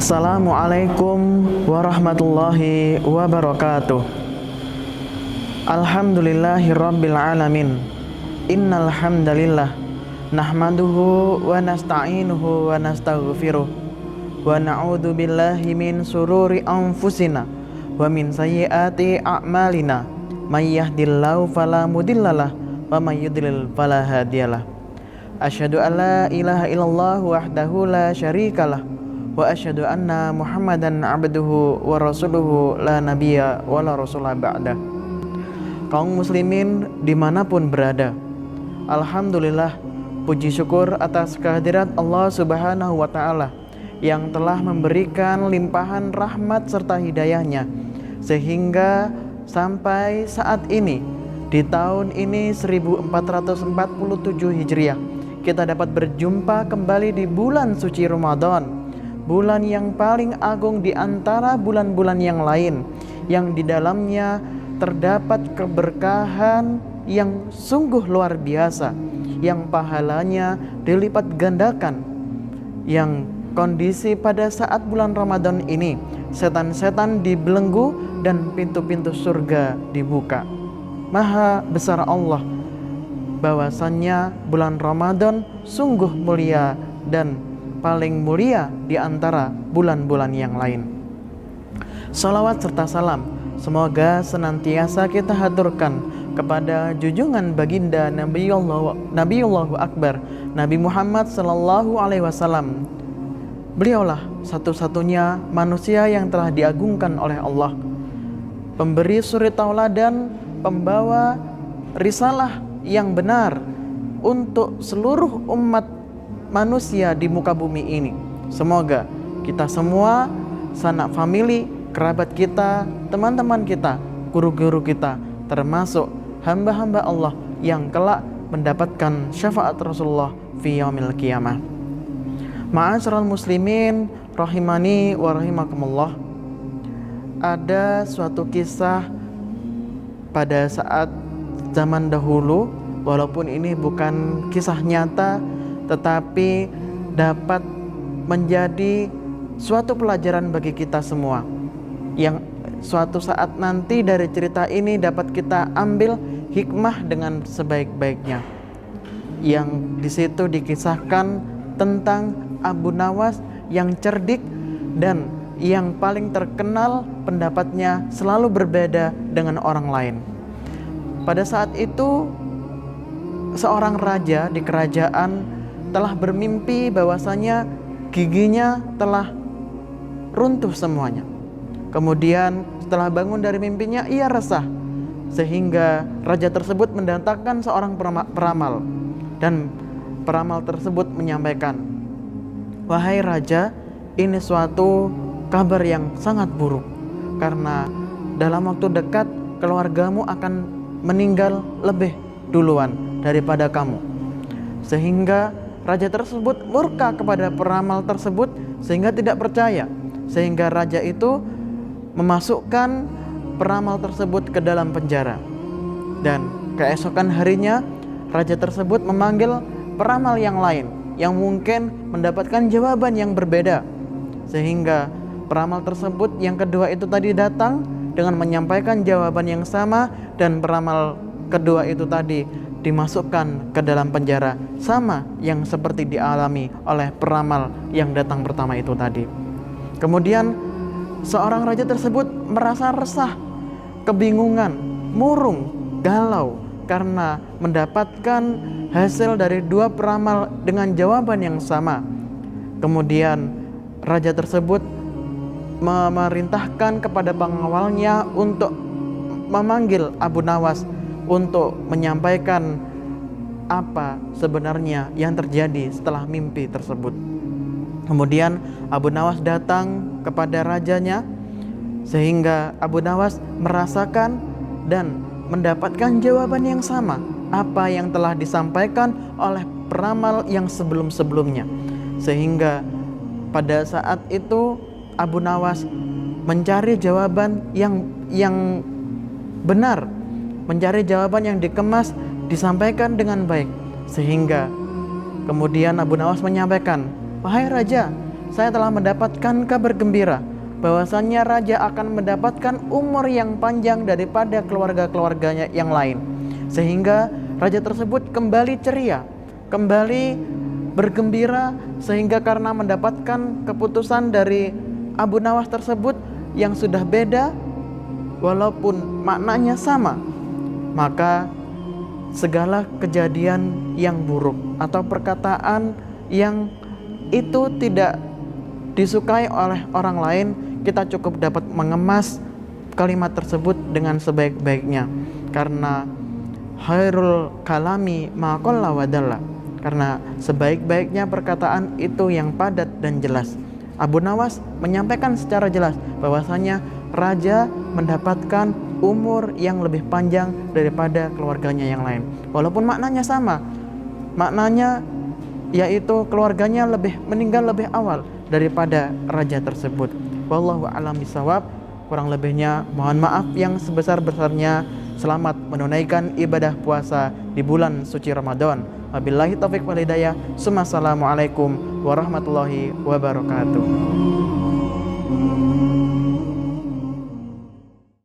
Assalamualaikum warahmatullahi wabarakatuh. Alhamdulillahirabbil alamin. Innal hamdalillah nahmaduhu wa nasta'inuhu wa nastaghfiruh wa na'udzu billahi min sururi anfusina wa min sayyiati a'malina. May yahdihillahu fala mudhillalah wa may yudlil fala hadiyalah. Asyhadu an la ilaha illallah wahdahu la syarikalah wa asyhadu anna Muhammadan abduhu wa rasuluhu la nabiyya wa la rasulah ba'dah. Kaum muslimin dimanapun berada, alhamdulillah, puji syukur atas kehadirat Allah subhanahu wa ta'ala yang telah memberikan limpahan rahmat serta hidayahnya, sehingga sampai saat ini, di tahun ini 1447 Hijriah, kita dapat berjumpa kembali di bulan suci Ramadan, bulan yang paling agung di antara bulan-bulan yang lain, yang di dalamnya terdapat keberkahan yang sungguh luar biasa, yang pahalanya dilipat gandakan, yang kondisi pada saat bulan Ramadan ini setan-setan dibelenggu dan pintu-pintu surga dibuka. Maha besar Allah bahwasannya bulan Ramadan sungguh mulia dan paling mulia di antara bulan-bulan yang lain. Salawat serta salam semoga senantiasa kita haturkan kepada junjungan baginda Nabiyullah Akbar Nabi Muhammad sallallahu alaihi wasallam. Beliaulah satu-satunya manusia yang telah diagungkan oleh Allah, pemberi suri tauladan, pembawa risalah yang benar untuk seluruh umat manusia di muka bumi ini. Semoga kita semua, sanak famili, kerabat kita, teman-teman kita, guru-guru kita, termasuk hamba-hamba Allah yang kelak mendapatkan syafaat Rasulullah fi yaumil qiyamah. Ma'asyiral muslimin rahimani wa rahimakumullah. Ada suatu kisah pada saat zaman dahulu, walaupun ini bukan kisah nyata, tetapi dapat menjadi suatu pelajaran bagi kita semua, yang suatu saat nanti dari cerita ini dapat kita ambil hikmah dengan sebaik-baiknya. Yang di situ dikisahkan tentang Abu Nawas yang cerdik dan yang paling terkenal pendapatnya selalu berbeda dengan orang lain. Pada saat itu seorang raja di kerajaan telah bermimpi bahwasanya giginya telah runtuh semuanya. Kemudian setelah bangun dari mimpinya, ia resah, sehingga raja tersebut mendatangkan seorang peramal, dan peramal tersebut menyampaikan, "Wahai raja, ini suatu kabar yang sangat buruk, karena dalam waktu dekat keluargamu akan meninggal lebih duluan daripada kamu." Sehingga raja tersebut murka kepada peramal tersebut sehingga tidak percaya, sehingga raja itu memasukkan peramal tersebut ke dalam penjara. Dan keesokan harinya raja tersebut memanggil peramal yang lain yang mungkin mendapatkan jawaban yang berbeda, sehingga peramal tersebut yang kedua itu tadi datang dengan menyampaikan jawaban yang sama, dan peramal kedua itu tadi dimasukkan ke dalam penjara sama yang seperti dialami oleh peramal yang datang pertama itu tadi. Kemudian seorang raja tersebut merasa resah, kebingungan, murung, galau karena mendapatkan hasil dari dua peramal dengan jawaban yang sama. Kemudian raja tersebut memerintahkan kepada pengawalnya untuk memanggil Abu Nawas untuk menyampaikan apa sebenarnya yang terjadi setelah mimpi tersebut. Kemudian Abu Nawas datang kepada rajanya, sehingga Abu Nawas merasakan dan mendapatkan jawaban yang sama apa yang telah disampaikan oleh peramal yang sebelum-sebelumnya. Sehingga pada saat itu Abu Nawas mencari jawaban yang benar, mencari jawaban yang dikemas, disampaikan dengan baik. Sehingga kemudian Abu Nawas menyampaikan, "Wahai raja, saya telah mendapatkan kabar gembira bahwasannya raja akan mendapatkan umur yang panjang daripada keluarga-keluarganya yang lain. Sehingga raja tersebut kembali ceria, kembali bergembira, sehingga karena mendapatkan keputusan dari Abu Nawas tersebut yang sudah beda walaupun maknanya sama, maka segala kejadian yang buruk atau perkataan yang itu tidak disukai oleh orang lain, kita cukup dapat mengemas kalimat tersebut dengan sebaik-baiknya. Karena khairul kalami ma qalla wa dalla, karena sebaik-baiknya perkataan itu yang padat dan jelas. Abu Nawas menyampaikan secara jelas bahwasanya raja mendapatkan umur yang lebih panjang daripada keluarganya yang lain, walaupun maknanya sama. Maknanya yaitu keluarganya meninggal lebih awal daripada raja tersebut. Wallahu a'lam bishawab. Kurang lebihnya mohon maaf yang sebesar-besarnya. Selamat menunaikan ibadah puasa di bulan suci Ramadan. Wabillahi taufiq wal hidayah. Assalamualaikum warahmatullahi wabarakatuh.